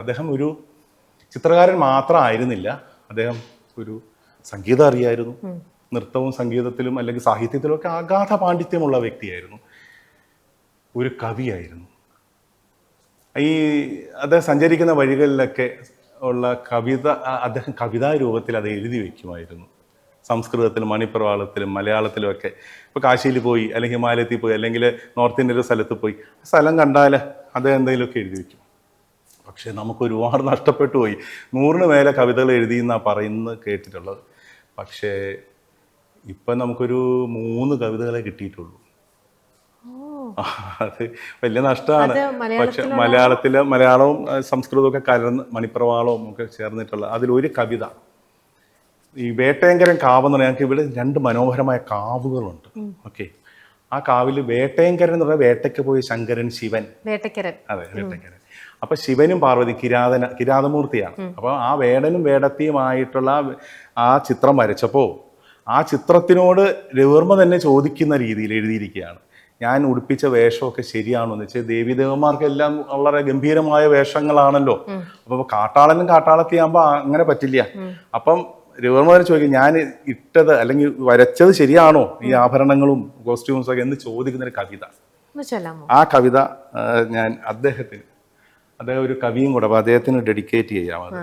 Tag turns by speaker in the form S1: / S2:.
S1: അദ്ദേഹം ഒരു ചിത്രകാരൻ മാത്രമായിരുന്നില്ല, അദ്ദേഹം ഒരു സംഗീതം അറിയായിരുന്നു. നൃത്തവും സംഗീതത്തിലും അല്ലെങ്കിൽ സാഹിത്യത്തിലും ഒക്കെ അഗാധ പാണ്ഡിത്യമുള്ള വ്യക്തിയായിരുന്നു. ഒരു കവിയായിരുന്നു. ഈ അദ്ദേഹം സഞ്ചരിക്കുന്ന വഴികളിലൊക്കെ ഉള്ള കവിത അദ്ദേഹം കവിതാ രൂപത്തിൽ അത് എഴുതി വയ്ക്കുമായിരുന്നു. സംസ്കൃതത്തിലും മണിപ്രവാളത്തിലും മലയാളത്തിലും ഒക്കെ. ഇപ്പോൾ കാശിയിൽ പോയി അല്ലെങ്കിൽ ഹിമാലയത്തിൽ പോയി അല്ലെങ്കിൽ നോർത്ത് ഇന്ത്യയിലെ സ്ഥലത്ത് പോയി സ്ഥലം കണ്ടാൽ അദ്ദേഹം എന്തെങ്കിലുമൊക്കെ എഴുതി വയ്ക്കും. പക്ഷേ നമുക്ക് ഒരുപാട് നഷ്ടപ്പെട്ടു പോയി. 100-ന് മേലെ കവിതകൾ എഴുതിയെന്നാണ് പറയുന്നത് കേട്ടിട്ടുള്ളത്. പക്ഷേ ഇപ്പം നമുക്കൊരു 3 കവിതകളെ കിട്ടിയിട്ടുള്ളൂ. അത് വലിയ നഷ്ടമാണ്. പക്ഷെ മലയാളവും സംസ്കൃതവും ഒക്കെ കലർന്ന് മണിപ്രവാളവും ഒക്കെ ചേർന്നിട്ടുള്ള അതിലൊരു കവിത, ഈ വേട്ടയങ്കരൻ കാവ് എന്ന് പറഞ്ഞാൽ ഞങ്ങൾക്ക് ഇവിടെ 2 മനോഹരമായ കാവുകളുണ്ട്. ഓക്കെ, ആ കാവിൽ വേട്ടയങ്കരൻ എന്ന് പറഞ്ഞാൽ വേട്ടയ്ക്ക് പോയി ശങ്കരൻ ശിവൻ, അതെ വേട്ടയ്ക്കരൻ. അപ്പൊ ശിവനും പാർവതി കിരാതമൂർത്തിയാണ്. അപ്പൊ ആ വേടനും വേടത്തിയുമായിട്ടുള്ള ആ ചിത്രം വരച്ചപ്പോൾ ആ ചിത്രത്തിനോട് രവിവർമ്മ തന്നെ ചോദിക്കുന്ന രീതിയിൽ എഴുതിയിരിക്കുകയാണ്. ഞാൻ ഉടുപ്പിച്ച വേഷമൊക്കെ ശരിയാണോ എന്ന് വെച്ചാൽ ദേവീദേവന്മാർക്കെല്ലാം വളരെ ഗംഭീരമായ വേഷങ്ങളാണല്ലോ. അപ്പൊ കാട്ടാളനും കാട്ടാളത്തിയാകുമ്പോൾ അങ്ങനെ പറ്റില്ല. അപ്പം രവിവർമ്മ തന്നെ ചോദിക്കും, ഞാൻ ഇട്ടത് അല്ലെങ്കിൽ വരച്ചത് ശരിയാണോ, ഈ ആഭരണങ്ങളും കോസ്റ്റ്യൂംസും ഒക്കെ എന്ന് ചോദിക്കുന്നൊരു കവിത. ആ കവിത ഞാൻ അദ്ദേഹം ഒരു കവിയും കൂടെ, അപ്പൊ അദ്ദേഹത്തിന് ഡെഡിക്കേറ്റ് ചെയ്യാമത്.